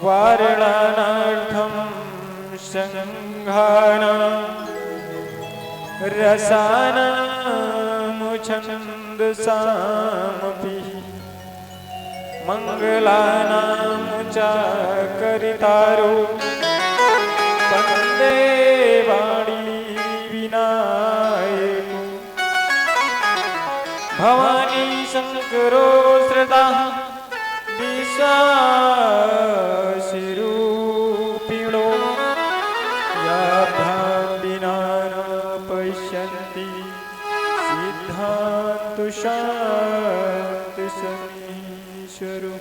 वारणानार्थं संघानां रसानामुछन्दसामपि मंगलानामुच्चाकरितारो वन्दे वाणी विनायको भवानी शंकरो श्रद्धा विश्वासिरूपिणो याभ्यां विना न पश्यन्ति सिद्धान्तु शान्ति समीश्वरो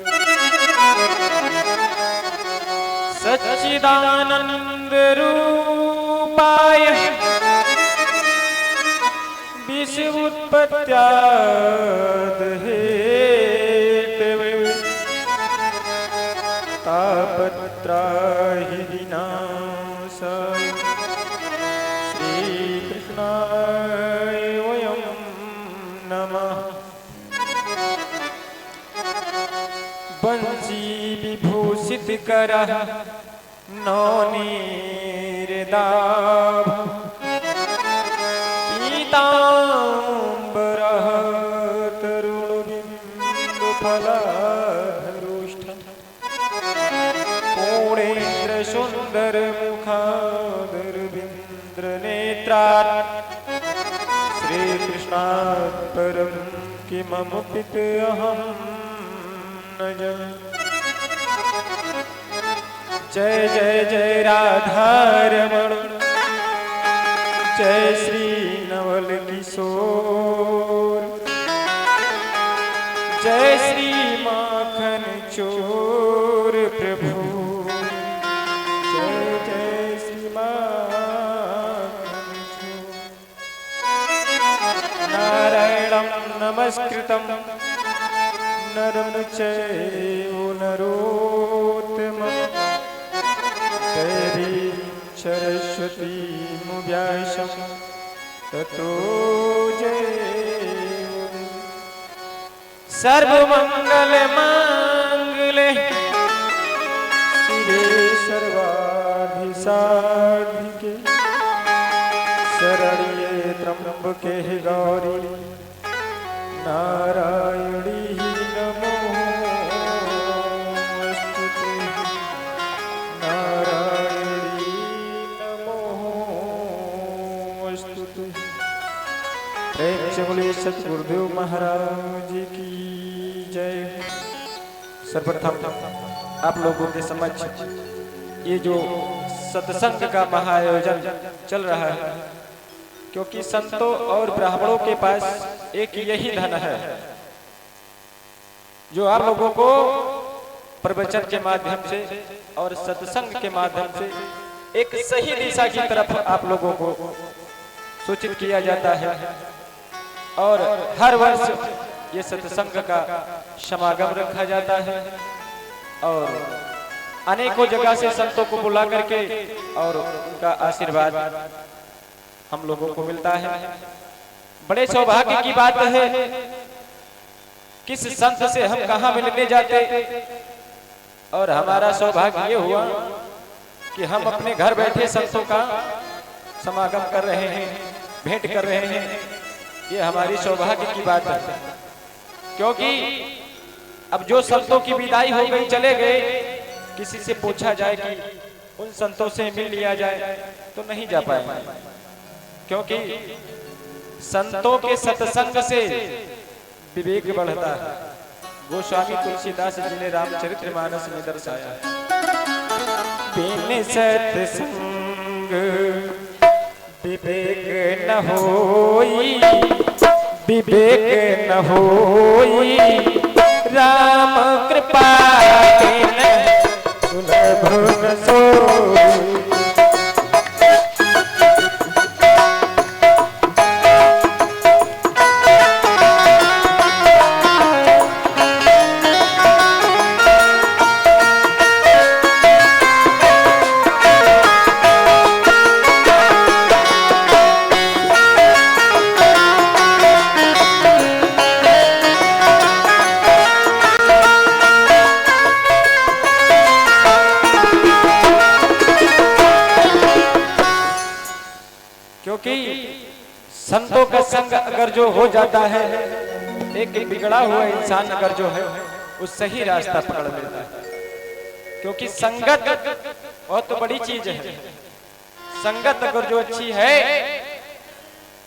सच्चिदानन्द रूपाय विश्वोत्पत्त्यादिहेतवे तापत्रयहि विनाशाय श्रीकृष्णाय वयं नमः। बंसी विभूषित करः नवनीरदाभ पीताम्बरः तरुणबिम्बफलाधरोष्ठम् पूर्णेन्द्र सुंदर मुखादरविन्द्रनेत्रात् श्रीकृष्णात् परं किममुपित अहं न जाने। जय जय जय राधारमण जय श्री नवल किशोर जय श्री माखन चोर प्रभु जय जय श्री माखन चोर। नारायणं नमस्कृतं नरं चैव नरोत्तमं देवीं सरस्वतीं व्यासं ततो जयमुदीरये। सर्वमंगलमांगल्ये शिवे सर्वार्थिसाधिके शरण्ये त्र्यंबके गौरी नारायणी नमोस्तुते नारायणी नमोस्तुते। प्रेम से बोलिए सतगुरुदेव महाराज की जय। सर्वप्रथम आप लोगों के समक्ष ये जो सत्संग का महाआयोजन चल रहा है, क्योंकि संतों और ब्राह्मणों के पास एक यही धन है जो आप लोगों को प्रवचन के माध्यम से और सत्संग के माध्यम से एक सही दिशा की तरफ आप लोगों को सूचित किया जाता है। और हर वर्ष ये सत्संग का समागम रखा जाता है और अनेकों जगह से संतों को बुला करके और उनका आशीर्वाद हम लोगों को मिलता है। बड़े सौभाग्य की बात है, किस संत से हम कहां मिलने जाते और हमारा सौभाग्य ये हुआ कि हम अपने घर बैठे संतों का समागम कर रहे हैं, भेंट कर रहे हैं। ये हमारी सौभाग्य की बात है, क्योंकि अब जो संतों की विदाई हो गई, चले गए, किसी से पूछा जाए कि उन संतों से मिल लिया जाए तो नहीं जा पाएंगे, क्योंकि संतों के सत्संग से विवेक बढ़ता है। गोस्वामी तुलसीदास जी ने रामचरितमानस में दर्शाया, बिन सत्संग विवेक न होई, विवेक न होई, राम कृपा बिन सुलभ न सोई। क्योंकि संतों का संग अगर जो हो जाता है, एक बिगड़ा हुआ इंसान अगर जो है वो सही रास्ता पकड़ लेता है। क्योंकि संगत बहुत तो बड़ी चीज है। संगत अगर जो अच्छी है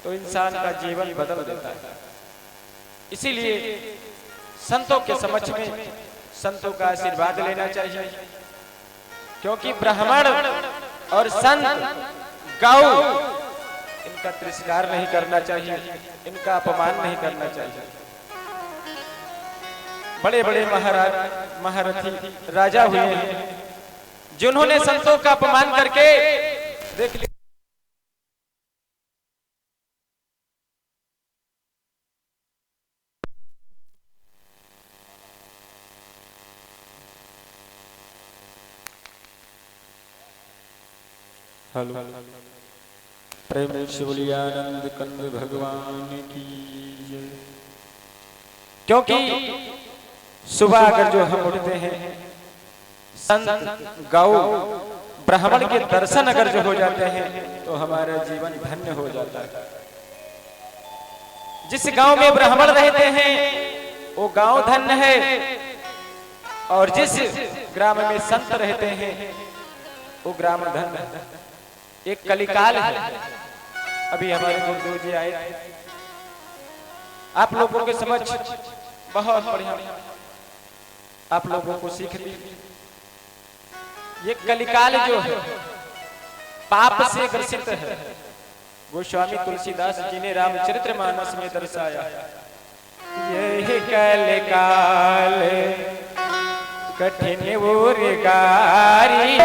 तो इंसान का जीवन बदल देता है। इसीलिए संतों के समक्ष में संतों का आशीर्वाद लेना चाहिए। क्योंकि ब्राह्मण और संत गौ इनका तिरस्कार नहीं करना चाहिए, इनका अपमान नहीं करना चाहिए। बड़े बड़े महाराज महारथी राजा हुए हैं जिन्होंने संतों का अपमान करके देख लिया। हेलो, प्रेम से बोलिए आनंद कंद भगवान की जय। क्योंकि सुबह अगर जो हम उठते हैं, संत गौ ब्राह्मण के दर्शन अगर जो हो जाते हैं तो हमारा जीवन धन्य हो जाता है। जिस गांव में ब्राह्मण रहते हैं वो गांव धन्य है, और जिस ग्राम में संत रहते हैं वो ग्राम धन्य है। एक कलिकाल है। अभी हमारे गुरुदेव जी आए, आप लोगों के समझ बहुत बढ़िया आप लोगों को सीख दी। ये कलिकाल जो है पाप से ग्रसित है। गोस्वामी तुलसीदास जी ने रामचरितमानस में दर्शाया, यही कलिकाल कठिन उर्गारी,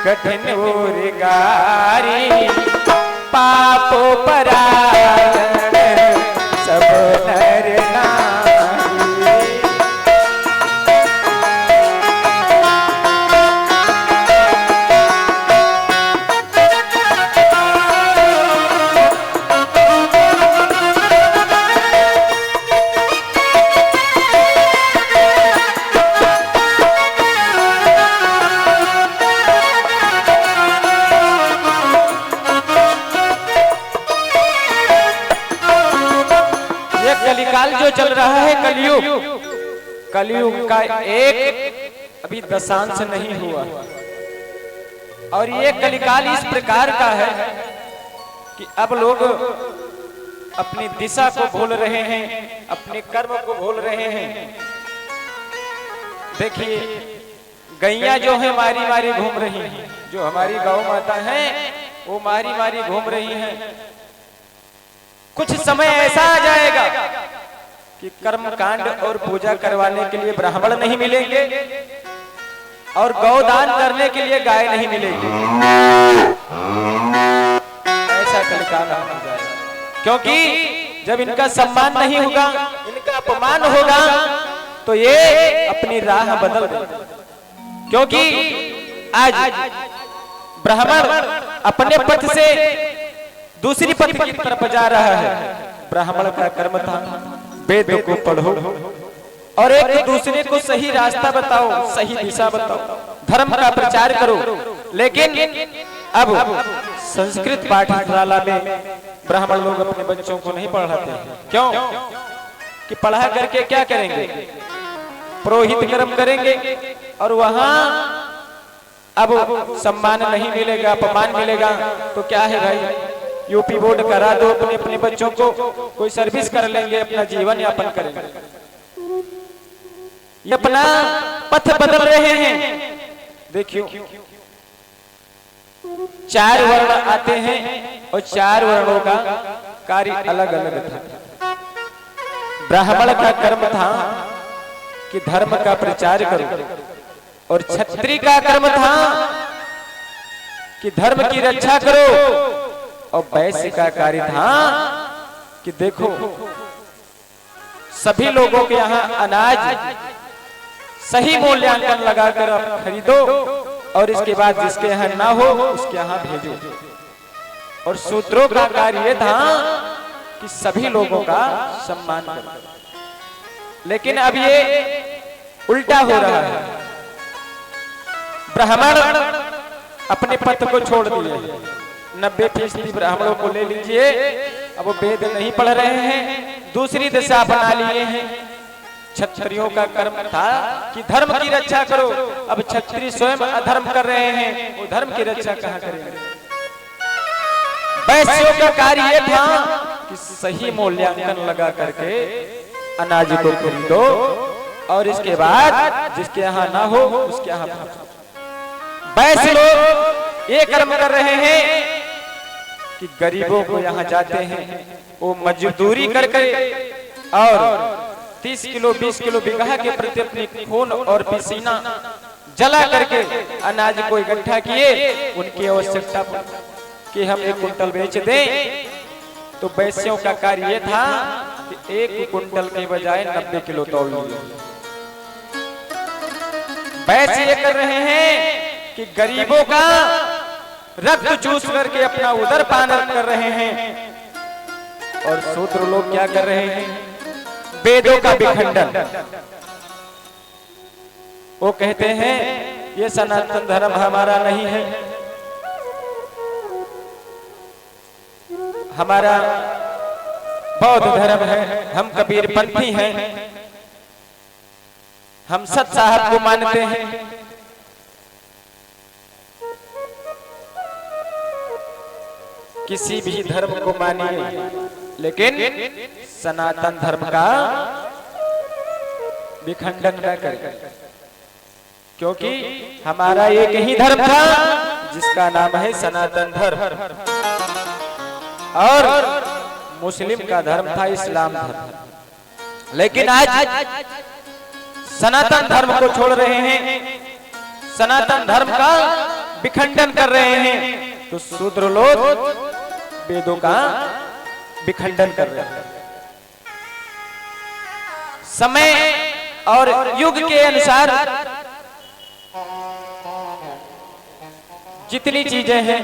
कठिन उर्गारी, पापो परायण सब नर नारी। कलिकाल जो चल रहा है, कलयुग, कलयुग का एक अभी दशांश नहीं हुआ। और ये कलिकाल इस प्रकार का है कि अब लोग अपनी दिशा को भूल रहे हैं, अपने कर्म को भूल रहे हैं। देखिए गैया जो है मारी मारी घूम रही हैं, जो हमारी गौ माता है वो मारी मारी घूम रही हैं। कुछ समय ऐसा आ जाएगा कि कर्म कांड और पूजा करवाने के लिए ब्राह्मण नहीं मिलेंगे और गौदान करने के लिए गाय नहीं मिलेगी। ऐसा कलिकाल हो जाएगा। क्योंकि जब इनका सम्मान नहीं होगा, इनका अपमान होगा, तो ये अपनी राह बदल देंगे। क्योंकि आज ब्राह्मण अपने पथ से दूसरी पथ की तरफ जा रहा है। ब्राह्मण का कर्म था वेद को पढ़ो और एक दूसरे को सही रास्ता बताओ, सही दिशा बताओ, धर्म का प्रचार करो। लेकिन अब संस्कृत पाठशाला में ब्राह्मण लोग अपने बच्चों को नहीं पढ़ाते हैं। क्यों? कि पढ़ा करके क्या करेंगे? पुरोहित कर्म करेंगे और वहां अब सम्मान नहीं मिलेगा, अपमान मिलेगा। तो क्या है भाई, यूपी बोर्ड करा दो, अपने अपने बच्चों को कोई सर्विस कर लेंगे, अपना जीवन यापन करेंगे। ये अपना पथ बदल रहे हैं। देखियो 4 वर्ण आते हैं और 4 वर्णों का कार्य अलग अलग था। ब्राह्मण का कर्म था कि धर्म का प्रचार करो, और क्षत्रिय का कर्म था कि धर्म की रक्षा करो, और वैश्य का कार्य था कि देखो सभी लोगों के यहाँ अनाज सही मूल्यांकन लगाकर आप खरीदो, और इसके बाद जिसके यहाँ ना हो उसके यहाँ भेजो। और शूद्रों का कार्य था कि सभी लोगों का सम्मान करो। लेकिन अब ये उल्टा हो रहा है। ब्राह्मण अपने पथ को छोड़ दिए 90% ब्राह्मणों को ले लीजिए, अब वो वेद नहीं पढ़ रहे हैं, दूसरी दिशा अपना लिए हैं। क्षत्रियों का कर्म था कि धर्म की रक्षा करो, अब क्षत्रिय स्वयं अधर्म कर रहे हैं, वो धर्म की रक्षा कहाँ करेंगे। वैश्यों का कार्य ये था कि सही मूल्यांकन लगा करके अनाज को खरीदो और इसके बाद जिसके यहाँ ना हो उसके यहाँ। वैश्य लोग ये कर्म कर रहे हैं कि गरीबों को यहाँ जाते हैं, वो मजदूरी कर और 30 किलो 20 किलो बीघा के प्रति अपनी खून और पसीना जला करके अनाज को इकट्ठा किए, उनकी आवश्यकता कि हम 1 कुंटल बेच दें। तो वैश्यों का कार्य ये था कि 1 कुंटल के बजाय 90 किलो तौल लीजिए। वैश्य ये कर रहे हैं कि गरीबों का रक्त चूस करके अपना उदर पान कर रहे हैं, और शूद्र लोग क्या कर रहे हैं, वेदों का विखंडन। वो कहते हैं ये सनातन धर्म हमारा नहीं है, हमारा बौद्ध धर्म है, हम कबीरपंथी हैं, हम सत साहब को मानते हैं। किसी भी धर्म को मानिए, लेकिन सनातन धर्म का विखंडन न करें, क्योंकि हमारा एक ही धर्म था जिसका नाम है सनातन धर्म, और मुस्लिम का धर्म था इस्लाम धर्म। लेकिन आज सनातन धर्म को छोड़ रहे हैं, सनातन धर्म का विखंडन कर रहे हैं, तो शूद्र लोग वेदों का विखंडन कर रहे हैं। समय और युग के अनुसार जितनी चीजें हैं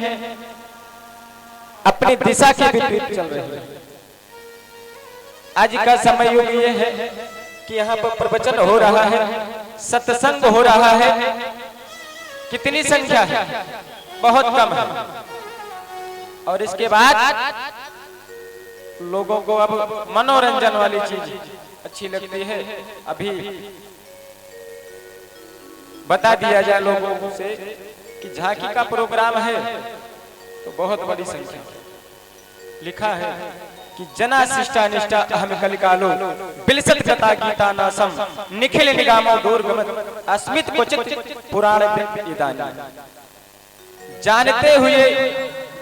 अपनी दिशा के विपरीत चल रही है। आज का समय युग ये है कि यहाँ पर प्रवचन हो रहा है, सत्संग हो रहा है, कितनी संख्या है, बहुत कम है, और इसके बाद लोगों को अब मनोरंजन वाली चीज अच्छी लगती है। अभी बता दिया जाए लोगों से कि झांकी का प्रोग्राम है, तो बहुत बड़ी संख्या लिखा है कि जना शिष्टा निष्ठा अहम कलिकालो बिलसत कथा गीता नासम निखिल निगामो दूरगमत अस्मित क्वचित पुराण इदानी। जानते हुए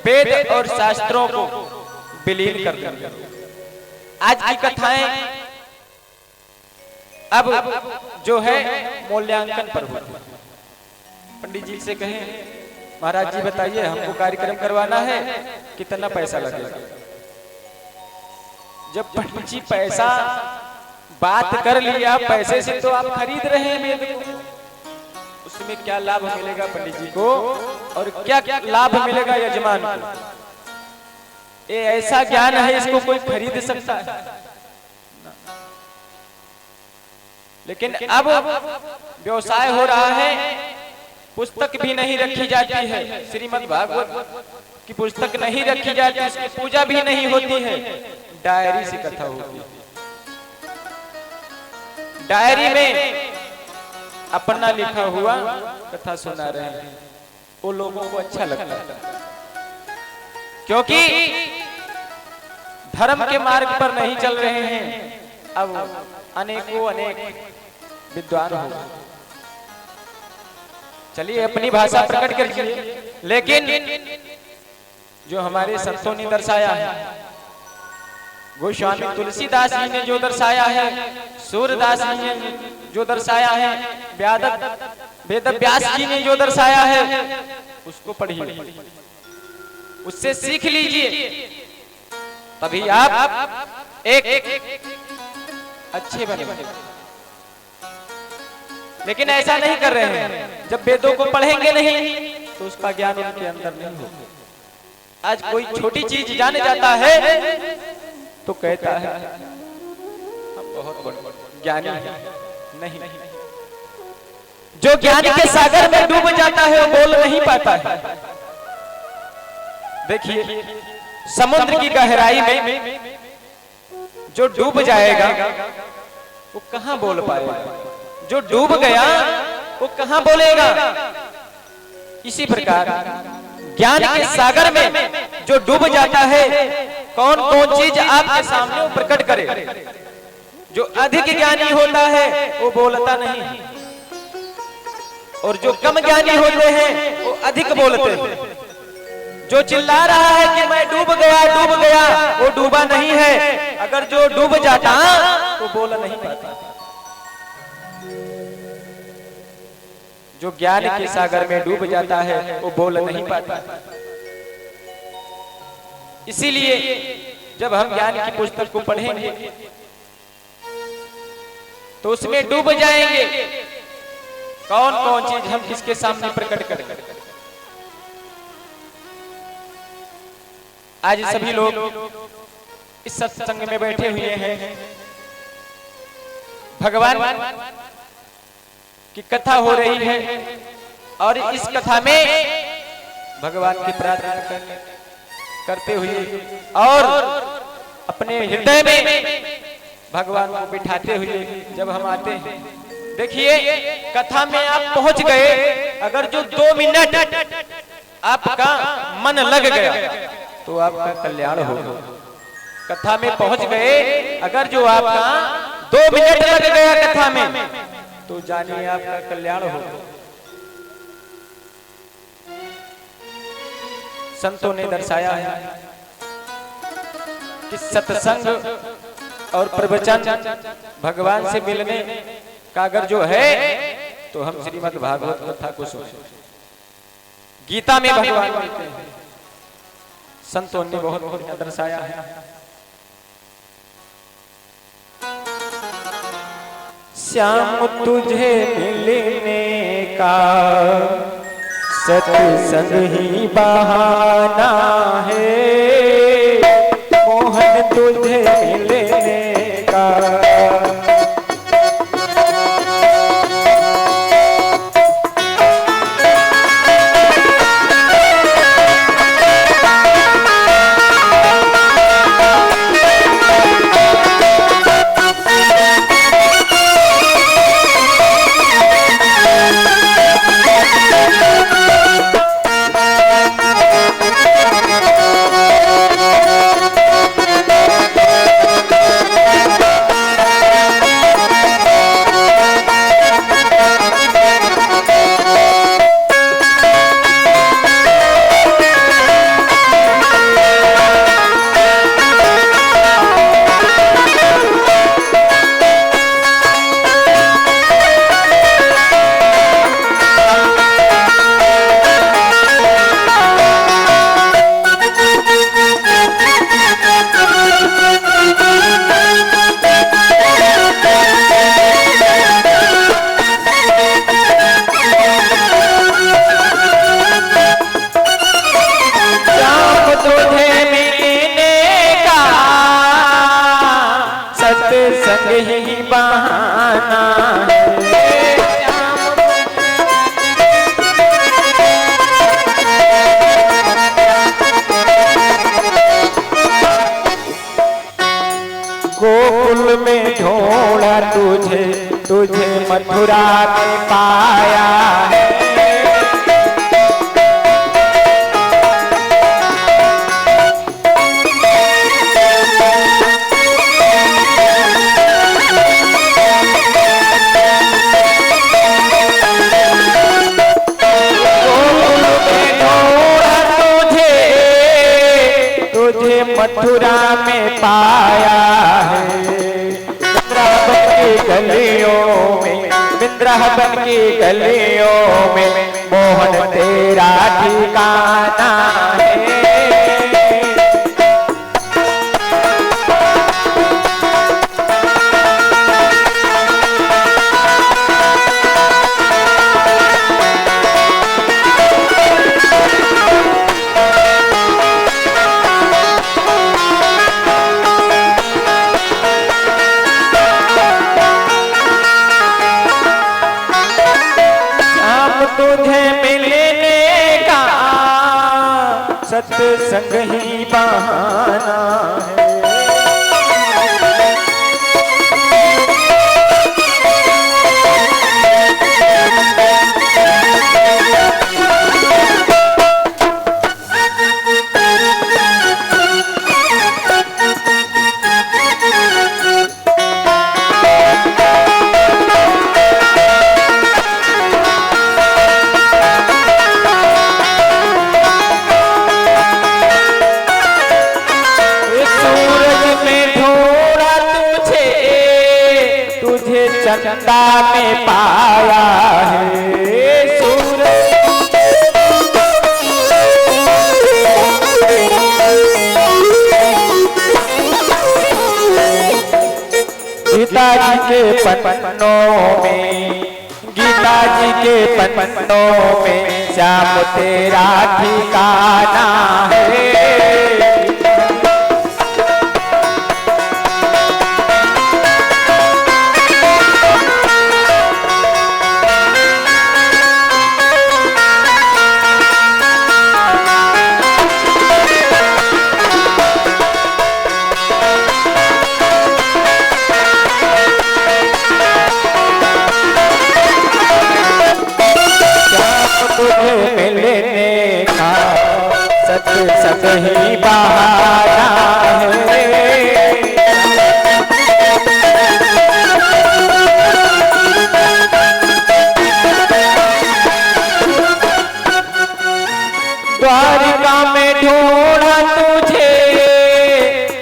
वेद और शास्त्रों को विलीन कर दिया। आज की कथाएं अब जो है मूल्यांकन पर होती है। पंडित जी से कहें महाराज जी बताइए हमको कार्यक्रम करवाना है, कितना पैसा लगेगा। जब पंडित जी पैसा बात कर लिया, पैसे से तो आप खरीद रहे हैं वेद को, उसमें क्या लाभ मिलेगा पंडित जी को और क्या लाभ मिलेगा यजमान को। ये ऐसा ज्ञान है, इसको कोई खरीद सकता है। लेकिन अब व्यवसाय हो रहा है, पुस्तक भी नहीं रखी जाती है, श्रीमद् भागवत की पुस्तक नहीं रखी जाती, उसकी पूजा भी नहीं होती है, डायरी से कथा होती है। डायरी में अपना लिखा हुआ कथा सुना रहे हैं, वो लोगों को अच्छा लगता है, क्योंकि धर्म के मार्ग पर नहीं चल रहे हैं। अब अनेकों अनेक विद्वान हो, चलिए अपनी भाषा प्रकट करिए, लेकिन जो हमारे संतों ने दर्शाया है, गोस्वामी तुलसीदास जी ने जो दर्शाया है, सूरदास जी ने जो दर्शाया है, वेदव्यास जी ने जो दर्शाया है, उसको पढ़िए, उससे सीख लीजिए, तभी आप एक अच्छे बनेंगे। लेकिन ऐसा नहीं कर रहे हैं, जब वेदों को पढ़ेंगे नहीं तो उसका ज्ञान उनके अंदर नहीं होगा। आज कोई छोटी चीज जाने जाता है तो कहता है हम बहुत बड़े ज्ञानी हैं। नहीं, जो ज्ञान के सागर में डूब जाता है वो बोल नहीं पाता है। देखिए समुद्र की गहराई में जो डूब जाएगा वो कहां बोल पाएगा, जो डूब गया वो कहां बोलेगा। इसी प्रकार ज्ञान के सागर में जो डूब जाता है, कौन कौन चीज आपके सामने वो प्रकट करे। जो अधिक ज्ञानी होता है वो बोलता नहीं, और जो कम ज्ञानी होते हैं वो अधिक बोलते हैं। जो चिल्ला रहा है कि मैं डूब गया, वो डूबा नहीं है। अगर जो डूब जाता तो बोल नहीं पाता। जो ज्ञान के सागर में डूब जाता है वो बोल नहीं पाता। इसीलिए जब हम ज्ञान की पुस्तक को पढ़ेंगे तो उसमें डूब जाएंगे। कौन कौन चीज हम किसके सामने प्रकट करें। आज सभी लोग इस सत्संग में बैठे हुए हैं, भगवान की कथा हो रही है, और इस कथा में भगवान की प्रार्थना करते हुए और अपने हृदय में भगवान को बिठाते हुए जब हम आते हैं, देखिए कथा में आप पहुंच गए। अगर जो 2 मिनट आपका मन लग गया तो आपका कल्याण होगा। कथा में पहुंच गए, अगर जो आपका 2 मिनट लग गया कथा में तो जानिए आपका कल्याण होगा। संतों ने दर्शाया है कि सत्संग और प्रवचन भगवान से मिलने का अगर जो है तो हम श्रीमद् भागवत कथा को सुने। गीता में भगवान मिलते हैं, संतों ने बहुत बढ़िया दर्शाया है। श्याम तुझे मिलने का सत्संग ही बहाना है, मोहन तुझे मिलने का। गोकुल में ढूंढा तुझे, तुझे मथुरा में पाया है। मथुरा में पाया है, वृंदावन की गलियों में, वृंदावन की गलियों में मोहन तेरा ठिकाना है। तुझे मिलने का सत्संग ही बहाना है। चंदा में पाया है सूरज, गीता जी के पन्नों में, गीता जी के पन्नों में श्याम तेरा ठिकाना है। मिलने का सत्संग ही बहाना है। द्वारिका में ढूंढा तुझे,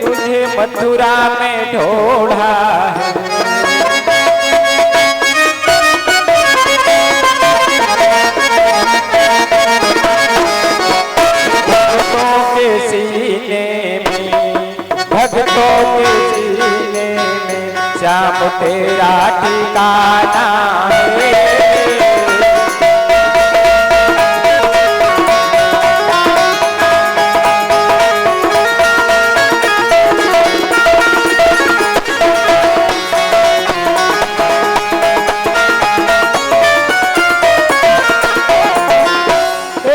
तुझे मथुरा में ढूंढा है। भक्तों के सीने में श्याम तेरा ठिकाना है।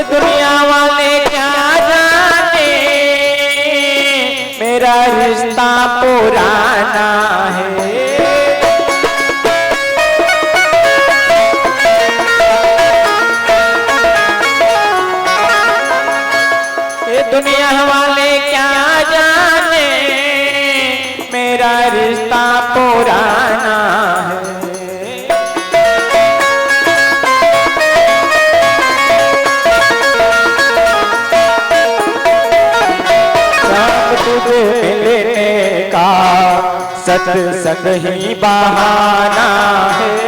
दुनिया वाले क्या जाने मेरा रिश्ता पुराना है। ये दुनिया वाले क्या जाने मेरा रिश्ता पुराना है। तुझे मिलने का सत्संग ही बहाना है।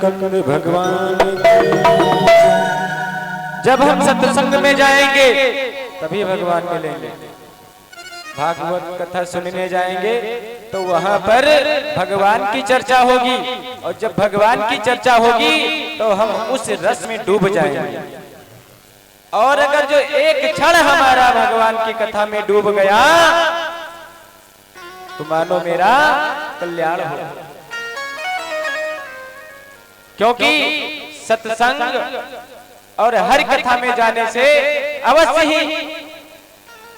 कंद भगवान, जब हम सत्संग में जाएंगे तभी भगवान मिलेंगे। भागवत कथा सुनने जाएंगे तो वहां पर भगवान की चर्चा होगी, और जब भगवान की चर्चा होगी तो हम उस रस में डूब जाएंगे। और अगर जो एक क्षण हमारा भगवान की कथा में डूब गया तो मानो मेरा कल्याण हो, क्योंकि सत्संग और हर कथा में जाने से अवश्य ही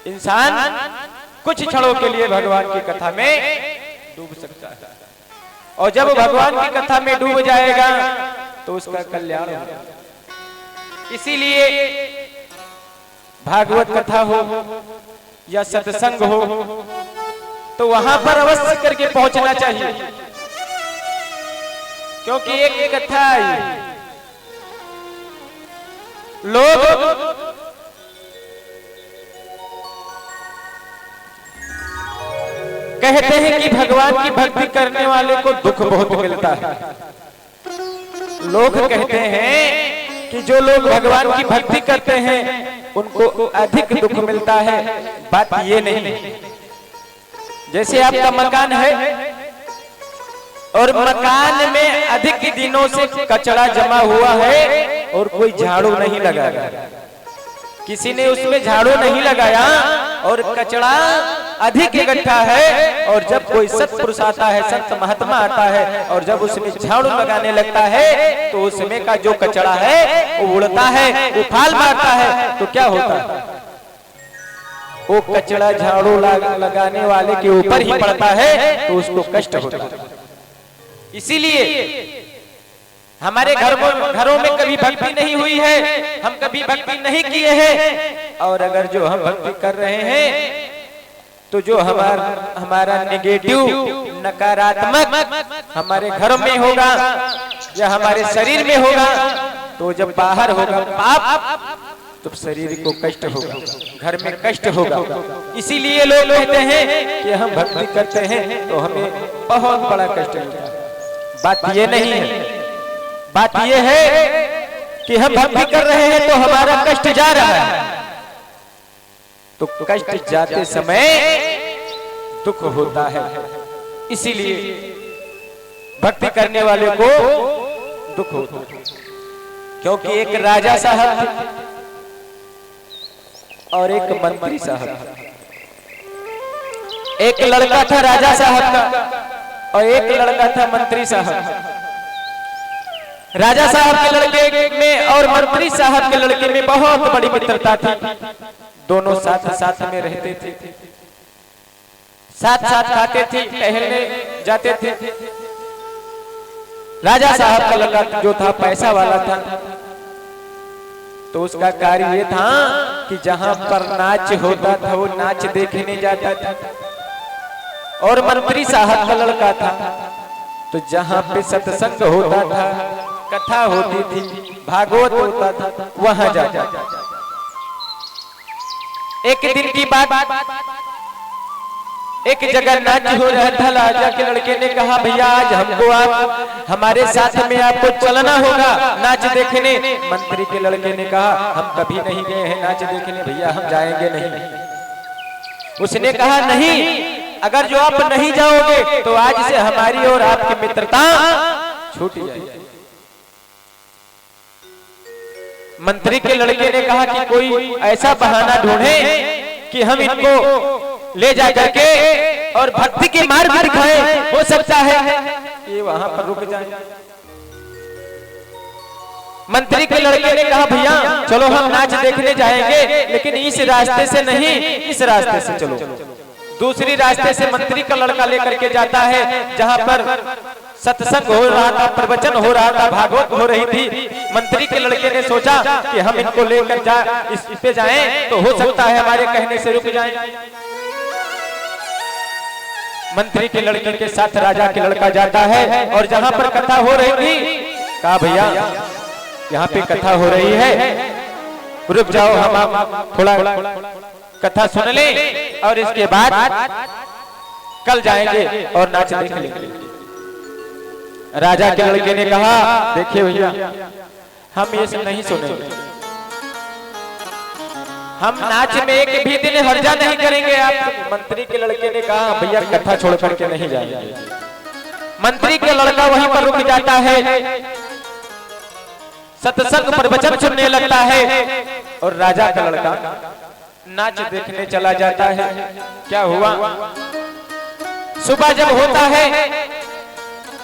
इंसान कुछ क्षणों के लिए भगवान की कथा में डूब सकता है, और जब भगवान की कथा में डूब जाएगा तो उसका कल्याण होगा। इसीलिए भागवत कथा हो या सत्संग हो तो वहां पर अवश्य करके पहुंचना चाहिए, क्योंकि एक कथा आई, लोग कहते हैं कि भगवान की भक्ति करने वाले को दुख बहुत मिलता है। लोग कहते हैं कि जो लोग भगवान की भक्ति करते हैं उनको अधिक दुख मिलता है। बात ये नहीं, जैसे आपका मकान है और मकान में अधिक दिनों से कचरा जमा हुआ है और कोई झाड़ू नहीं लगाया, किसी ने उसमें झाड़ू नहीं लगाया और कचरा अधिक इकट्ठा है, और जब कोई सत्पुरुष आता है, संत महात्मा आता है और जब उसमें झाड़ू लगाने लगता है तो उसमें का जो कचरा है वो उड़ता है, उफाल मारता है, तो क्या होता है, वो कचरा झाड़ू लगाने वाले के ऊपर ही पड़ता है तो उसको कष्ट होता है। इसीलिए हमारे घरों में कभी भक्ति नहीं हुई है, हम कभी भक्ति नहीं किए हैं, और अगर जो हम भक्ति कर रहे हैं तो जो हमारा नेगेटिव नकारात्मक हमारे घरों में होगा या हमारे शरीर में होगा, तो जब बाहर होगा पाप तो शरीर को कष्ट होगा, घर में कष्ट होगा। इसीलिए लोग कहते हैं कि हम भक्ति करते हैं तो हमें बहुत बड़ा कष्ट होता है। बात ये नहीं है, बात ये है कि हम भक्ति कर रहे हैं तो हमारा कष्ट जा रहा है, तो कष्ट जाते समय दुख होता है। इसीलिए भक्ति करने वाले को दुख होता है। क्योंकि एक राजा साहब और एक मंत्री साहब, एक लड़का था राजा साहब का और एक लड़का था मंत्री साहब। राजा साहब के लड़के में और मंत्री साहब के लड़के में बहुत बड़ी मित्रता थी। दोनों साथ साथ में रहते थे, साथ साथ खाते थे, टहलने जाते थे। राजा साहब का लड़का जो था पैसा वाला था, तो उसका कार्य ये था कि जहां पर नाच होता था वो नाच देखने जाता था। और मंत्री साहब का लड़का था तो जहां पे सत्संग होता था, कथा होती थी, भागवत होता था, वहां जाता था। एक दिन की बात, एक जगह नाच हो रहा था। राजा के लड़के ने कहा, भैया आज हमको आप हमारे साथ में आपको चलना होगा नाच देखने। मंत्री के लड़के ने कहा, हम कभी नहीं गए हैं नाच देखने, भैया हम जाएंगे नहीं। उसने कहा, नहीं, अगर जो आप नहीं जाओगे तो आज से हमारी और आपकी मित्रता छूट जाएगी। मंत्री के लड़के ने कहा कि कोई ऐसा बहाना ढूंढे कि हम इनको ले जा करके और भक्ति के मार्ग दिखाएं। हो सकता है कि वहां पर रुक जाए। मंत्री के लड़के ने कहा, भैया चलो हम नाच देखने जाएंगे, लेकिन इस रास्ते से नहीं, इस रास्ते से चलो। दूसरी रास्ते से मंत्री का लड़का लेकर के जाता है, जहां पर सत्संग हो रहा था, प्रवचन हो रहा था, भागवत हो रही थी। मंत्री के लड़के ने सोचा कि हम इनको लेकर इस पे जाएं तो हो सकता है हमारे कहने से रुक जाएं। मंत्री के लड़के के साथ राजा के लड़का जाता है और जहां पर कथा हो रही थी, कहा भैया यहाँ पे कथा हो रही है, रुक जाओ, हम थोड़ा कथा सुन ले और इसके बाद कल जाएंगे और नाच देख लेंगे। राजा के लड़के ने कहा, देखिए भैया हम ये सब नहीं सुनेंगे, हम नाच में एक भी दिन हर्जा नहीं करेंगे आप। मंत्री के लड़के ने कहा, भैया कथा छोड़ करके नहीं जाएंगे। मंत्री के लड़का वहीं पर रुक जाता है, सत्संग प्रवचन सुनने लगता है और राजा का लड़का नाच देखने चला जाता है। क्या हुआ, सुबह जब होता है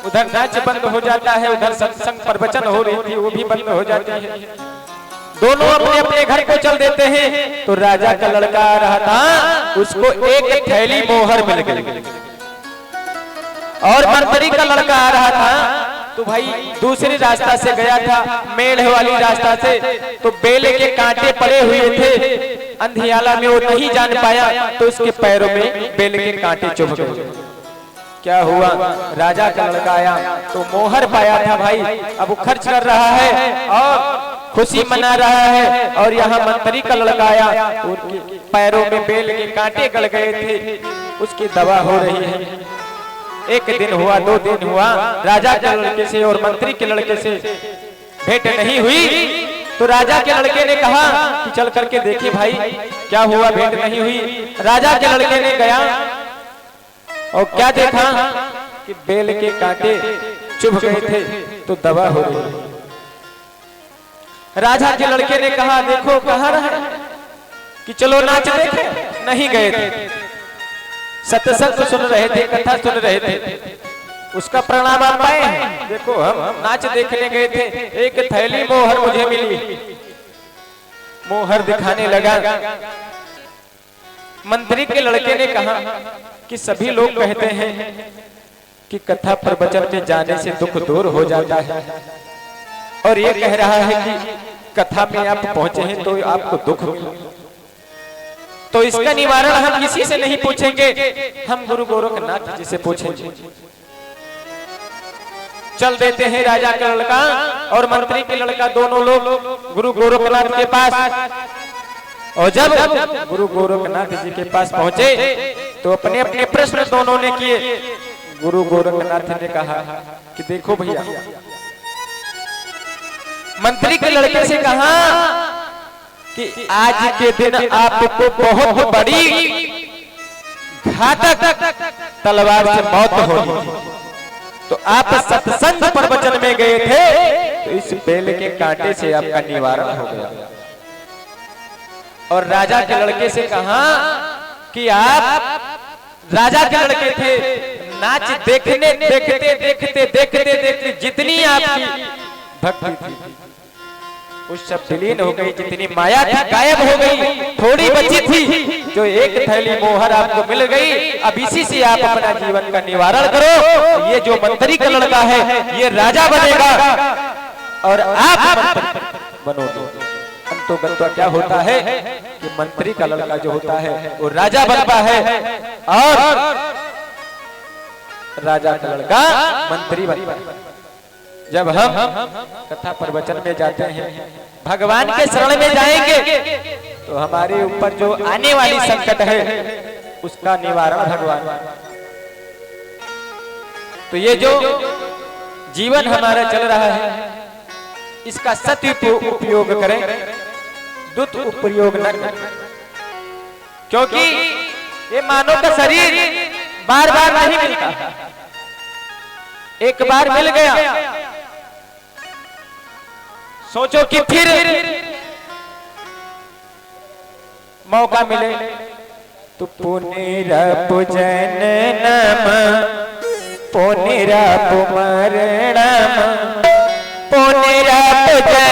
उधर नाच बंद हो जाता है, उधर सत्संग प्रवचन हो रही थी वो भी बंद हो जाती है। दोनों अपने अपने घर को चल देते हैं। तो राजा का लड़का आ रहा था, उसको एक थैली मोहर मिल गई और मंत्री का लड़का आ रहा था तो भाई दूसरी रास्ता से गया था, मेढ़ वाली रास्ता से, तो बेले के कांटे पड़े हुए थे, अंधियाला में वो नहीं जान पाया तो उसके पैरों में बेले के कांटे चुभ गए। क्या हुआ, राजा का लड़का आया तो मोहर पाया था भाई, अब वो खर्च कर रहा है और खुशी मना रहा है। और यहाँ मंत्री का लड़का आया तो उनके पैरों में बेल के कांटे गड़ गए थे, उसकी दवा हो रही है। एक दिन हुआ, 2 दिन हुआ, राजा के लड़के से और मंत्री के लड़के से भेंट नहीं हुई। तो राजा के लड़के ने कहा कि चल करके देखिए भाई क्या हुआ, भेंट नहीं हुई। राजा के लड़के ने गया और क्या देखा कि बेल के कांटे चुभ गए थे तो दवा हो गई। राजा के लड़के ने कहा देखो कहाँ रहा कि चलो नाच देखे, नहीं गए थे, सत्संग सुन रहे थे, कथा सुन रहे थे, उसका परिणाम आप पाए हैं। देखो हम नाच देखने गए थे, एक थैली मोहर मुझे मिली, मोहर दिखाने लगा। मंत्री के लड़के ने कहा कि सभी लोग कहते हैं कि कथा प्रवचन में जाने से दुख दूर हो जाता है, और ये कह रहा है कि कथा में आप पहुंचे हैं तो आपको दुख मिला, तो इसका निवारण हम किसी से नहीं पूछेंगे, हम गुरु गोरखनाथ जी से पूछेंगे। चल देते हैं राजा का लड़का और मंत्री के लड़का, दोनों लोग गुरु गोरखनाथ के पास। और जब गुरु गोरखनाथ जी के पास पहुंचे तो अपने अपने प्रश्न दोनों ने किए। गुरु गोरखनाथ ने कहा कि देखो भैया, मंत्री के लड़के से कहा कि आज के दिन आपको बहुत बड़ी घातक तलवार से मौत होगी, तो आप सत्संग प्रवचन में गए थे तो इस बेल के कांटे से आपका निवारण हो गया। और राजा के लड़के से कहा कि आप राजा के लड़के थे, नाच देखने देखते देखते देखते देखते जितनी आपकी भक्ति थी उस सब विलीन हो गई, जितनी माया थी गायब हो गई, थोड़ी बची थी जो एक थैली मोहर आपको मिल गई। अब इसी से आप अपना जीवन का निवारण करो। ये जो मंत्री का लड़का है ये राजा बनेगा और आप मंत्री बनोगे। अंतोगत्वा क्या होता है कि मंत्री का लड़का जो होता है वो राजा बनता है और राजा का लड़का मंत्री बनता है। जब हम कथा प्रवचन में जाते हैं, भगवान के शरण में जाएंगे तो हमारे ऊपर जो आने वाली संकट है उसका निवारण भगवान। तो ये जो जीवन हमारा चल रहा है इसका सत्य उपयोग करें, दुत उपयोग न करें, क्योंकि ये मानव का शरीर बार बार नहीं मिलता, एक बार मिल गया सोचो कि फिर मौका मिले तो पुनरपुजननम पुनरपुमरणम पुनरपुजननी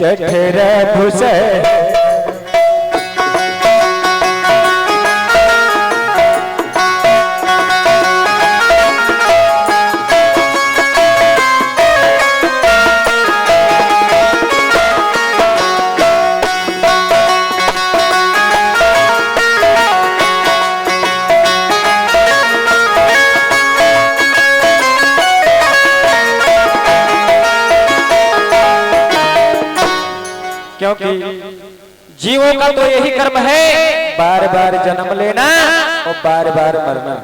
जठर भुस। क्योंकि जीवों का तो यही कर्म है बार बार जन्म लेना और बार बार मरना।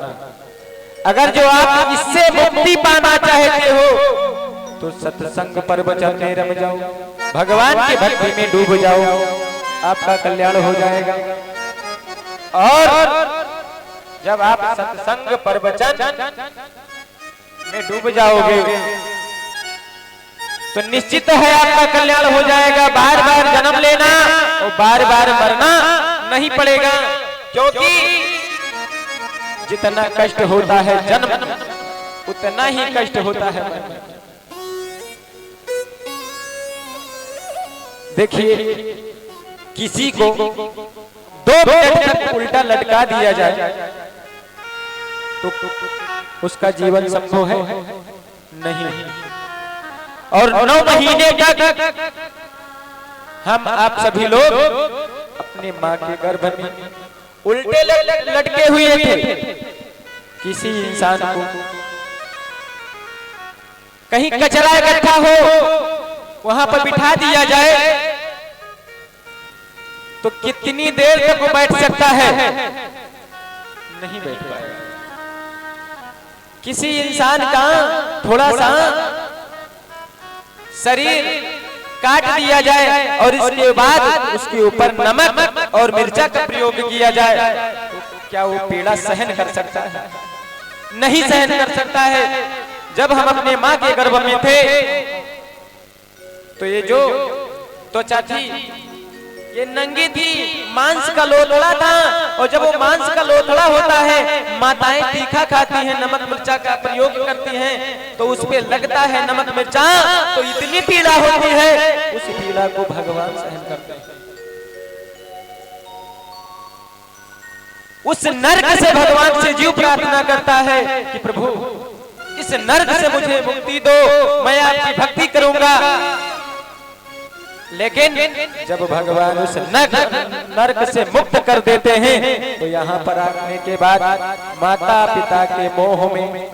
अगर जो आप इससे मुक्ति पाना चाहते हो तो सत्संग प्रवचन में रम जाओ, भगवान की भक्ति में डूब जाओ, आपका कल्याण हो जाएगा। और जब आप सत्संग प्रवचन में डूब जाओगे तो निश्चित है आपका कल्याण हो जाएगा। बार बार जन्म लेना और बार बार मरना नहीं पड़ेगा, क्योंकि जितना कष्ट होता है जन्म उतना ही कष्ट होता है। देखिए किसी को 2 मिनट तक उल्टा लटका दिया जाए तो उसका जीवन संभव है नहीं, और 9 महीने तक हम आप सभी लोग अपनी माँ के गर्भ में उल्टे लटके हुए थे। किसी इंसान को कहीं कचरा इकट्ठा हो वहां पर बिठा दिया जाए तो कितनी देर तक वो बैठ सकता है? नहीं बैठ पाएगा। किसी इंसान का थोड़ा सा शरीर काट दिया जाए और इसके बाद उसके ऊपर नमक और मिर्चा का प्रयोग किया जाए, तो क्या वो पीड़ा सहन कर सकता है? नहीं सहन कर सकता है। जब हम अपने माँ के गर्भ में थे तो ये जो त्वचा थी ये नंगी थी, मांस का लोथड़ा था, और जब वो मांस का लोथड़ा होता है, माताएं तीखा खाती हैं, नमक मिर्चा का प्रयोग करती हैं, तो उस पे लगता है नमक मिर्चा, तो इतनी पीड़ा होती है, उस पीड़ा को भगवान सहन करते हैं। उस नरक से भगवान से जीव प्रार्थना करता है कि प्रभु इस नरक से मुझे मुक्ति दो, मैं आपकी भक्ति करूंगा। लेकिन जब भगवान उस नरक से मुक्त कर देते हैं, तो यहाँ पर आने के बाद माता पिता के मोह में,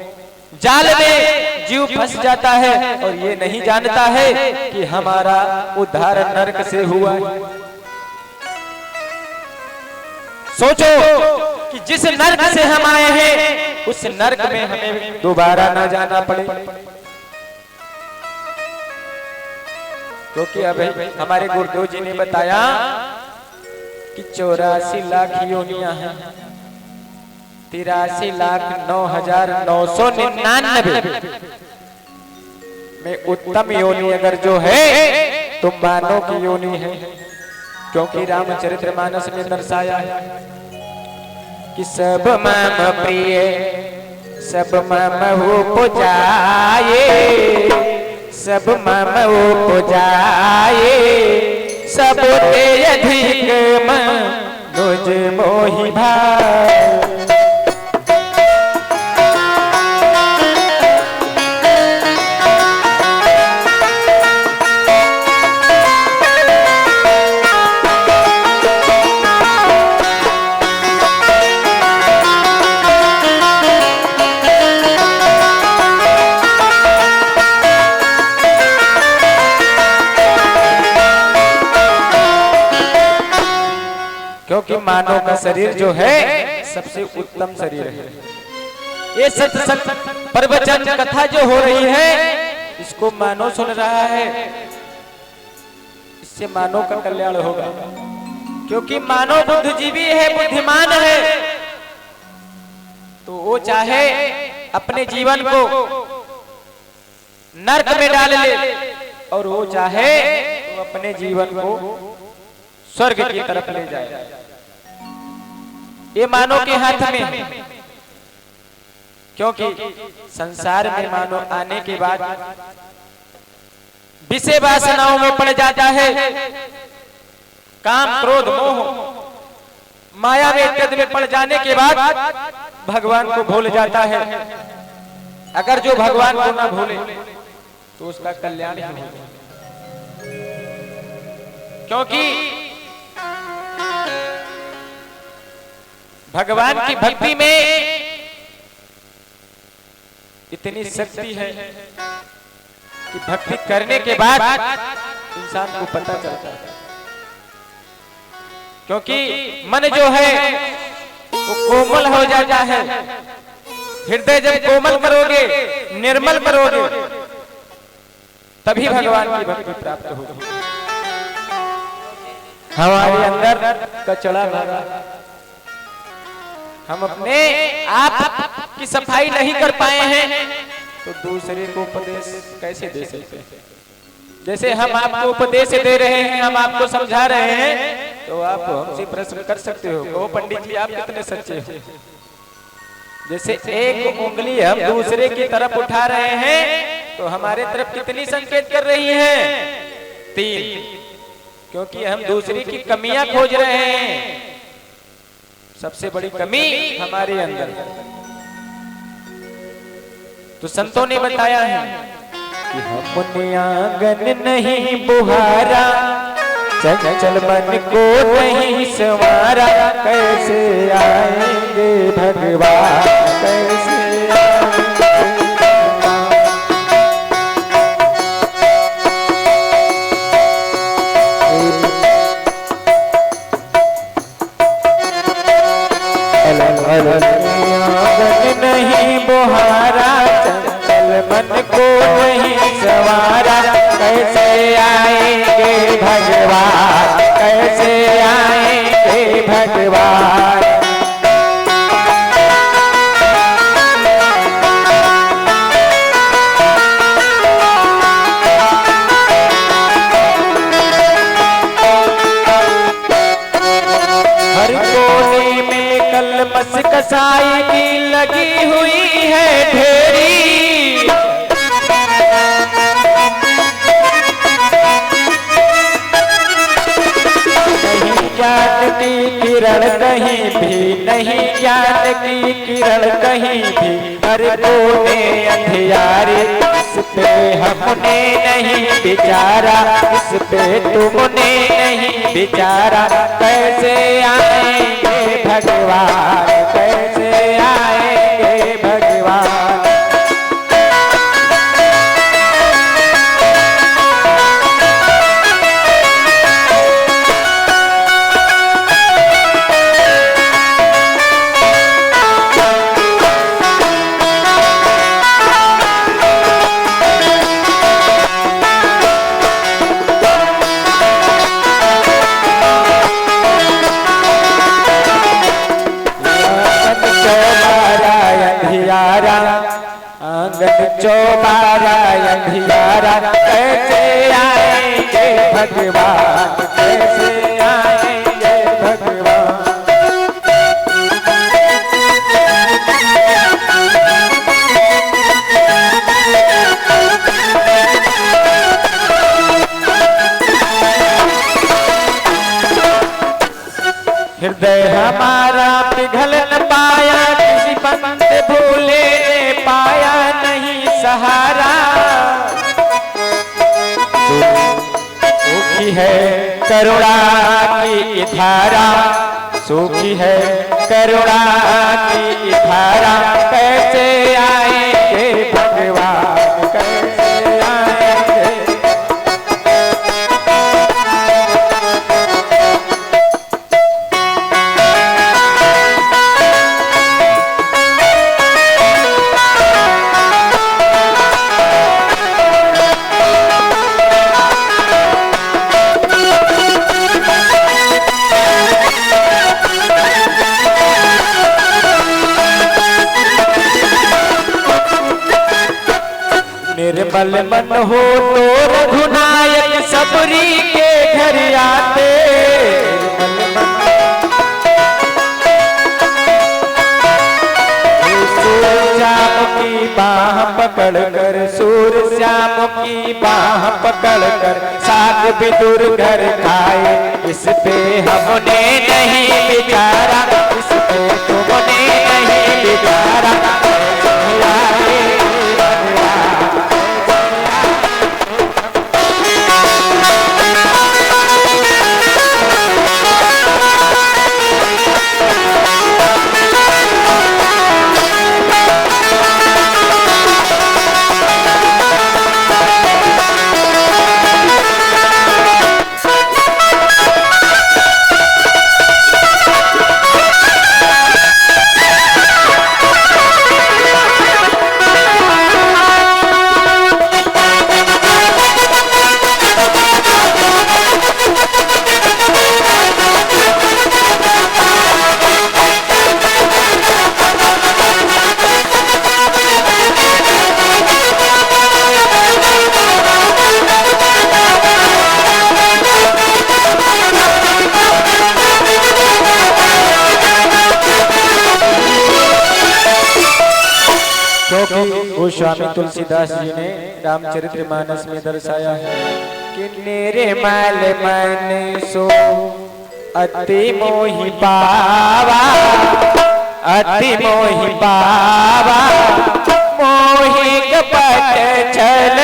जाल में जीव फंस जाता है और ये नहीं जानता है कि हमारा उद्धार नरक से हुआ है। सोचो कि जिस नरक से हम आए हैं उस नरक में हमें दोबारा ना जाना पड़े, क्योंकि अब हमारे गुरुदेव जी ने बताया कि 84 लाख योनियां हैं, 83,09,999 में उत्तम योनि अगर जो है तो मानव की योनि है, क्योंकि रामचरितमानस में दर्शाया है कि सब मम प्रिय सब मम उपजाए, सब मम उपजाए, सब ते अधिक मनुज मोहि भाए। क्योंकि मानव का शरीर जो है सबसे उत्तम शरीर है। ये सत्संग प्रवचन कथा जो हो रही है इसको मानव सुन रहा है, इससे मानव का कल्याण होगा, क्योंकि मानव बुद्धिजीवी है, बुद्धिमान है, तो वो चाहे अपने जीवन को नरक में डाल ले और वो चाहे तो अपने जीवन को स्वर्ग की तरफ ले जाए। ये मानव के हाथ में है, क्योंकि संसार में मानव आने के बाद विषय वासनाओं में पड़ जाता है, काम क्रोध मोह माया इत्यादि में पड़ जाने के बाद भगवान को भूल जाता है। अगर जो भगवान को ना भूले तो उसका कल्याण ही नहीं, क्योंकि भगवान की भक्ति में इतनी शक्ति है कि भक्ति करने के बाद इंसान को पता चलता है, क्योंकि मन जो है वो कोमल हो जाता है। हृदय जब कोमल करोगे, निर्मल करोगे, तभी भगवान की भक्ति प्राप्त होगी। हमारे अंदर कचड़ा भरा, हम अपने आप की सफाई नहीं कर पाए हैं तो दूसरे को उपदेश कैसे दे सकते हैं? जैसे हम आपको उपदेश दे रहे हैं, हम आपको समझा रहे हैं, तो आप हमसे प्रश्न कर सकते हो, ओ पंडित जी आप कितने सच्चे हो? जैसे एक उंगली हम दूसरे की तरफ उठा रहे हैं तो हमारे तरफ कितनी संकेत कर रही है? 3, क्योंकि हम दूसरी की कमियां खोज रहे हैं। सबसे बड़ी कमी हमारे अंदर, तो संतों ने बताया है कि हमने आंगन नहीं बुहारा, चंचल मन को नहीं संवारा, कैसे आएंगे भगवान, कैसे आंगन नहीं बुहारा, चंचल मन को नहीं संवारा, कैसे आए कसाई की लगी हुई है ढेरी, नहीं ज्ञान की किरण कहीं भी, नहीं ज्ञान की किरण कहीं भी, हर कोने अंधियारे, इस पे हमने नहीं विचारा, इस पे तुमने नहीं विचारा, कैसे आएंगे भगवान, कैसे आएंगे भगवान। आंगन चौबारा अंधियारा, कैसे आएंगे भगवान, कैसे आएंगे भगवान। हृदय हमारा पिघल न पाया, किसी पंत भूले ने पाया नहीं सहारा, सूखी है करुणा की धारा, सूखी है करुणा की धारा, कैसे आएंगे भगवान, कैसे आएंगे। निर्मल मन हो तो रघुनायक सबरी के घर आते, श्याम की बाह पकड़ कर, सूर श्याम की बाह पकड़ कर, साग विदुर घर खाए, इस पे हमने नहीं विचारा, इस पे तुमने नहीं विचारा, गोस्वामी तुलसीदास जी ने रामचरितमानस में दर्शाया है कि मेरे माल मन सो अति मोहि पावा, अति मोहि पावा, मोहि कपट छल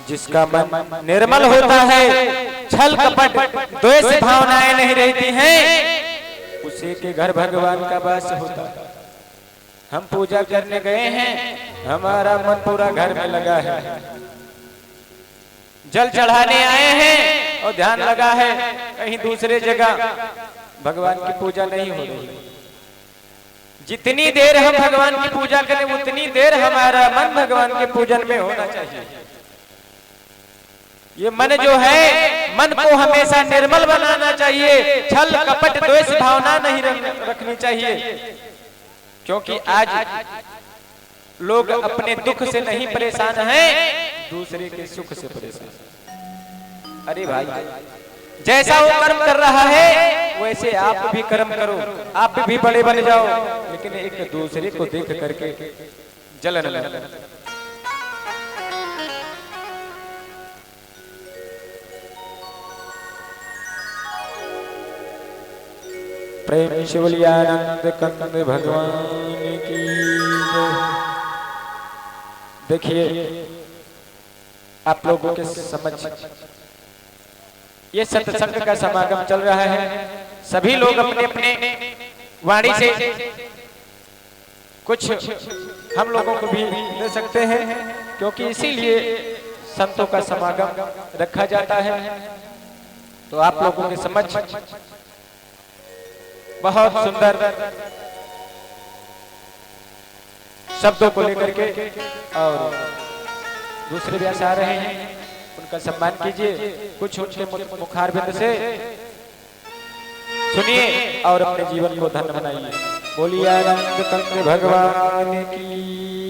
जिसका मन निर्मल होता है, छल कपट द्वेष भावनाएं नहीं रहती हैं, उसी के घर भगवान का वास होता है। हम पूजा करने गए हैं, हमारा मन पूरा घर में लगा है, जल चढ़ाने आए हैं और ध्यान लगा है कहीं दूसरे जगह, भगवान की पूजा नहीं हो रही। जितनी देर हम भगवान की पूजा करें उतनी देर हमारा मन भगवान के पूजन में होना चाहिए। ये मन जो है, मन को हमेशा निर्मल बनाना चाहिए, छल कपट द्वेष भावना नहीं रखनी चाहिए। क्योंकि आज लोग अपने दुख से नहीं परेशान हैं, दूसरे के सुख से परेशान। अरे भाई, जैसा वो कर्म कर रहा है वैसे आप भी कर्म करो, आप भी बड़े बन जाओ, लेकिन एक दूसरे को देख करके जलन लगे। प्रेम शिवलियानंद कंद भगवान की। देखिए आप लोगों के समझ ये सत्संग का समागम चल रहा है। सभी लोग अपने अपने वाणी से कुछ हम लोगों को भी दे सकते हैं, क्योंकि इसीलिए संतों का समागम रखा जाता है। तो आप लोगों की समझ बहुत सुंदर शब्दों को लेकर के और दूसरे व्यास आ रहे हैं, उनका सम्मान कीजिए। कुछ उनके मुखारबिंद से सुनिए और अपने जीवन को धन्य बनाइए। बोलिए आनंद कंद भगवान की।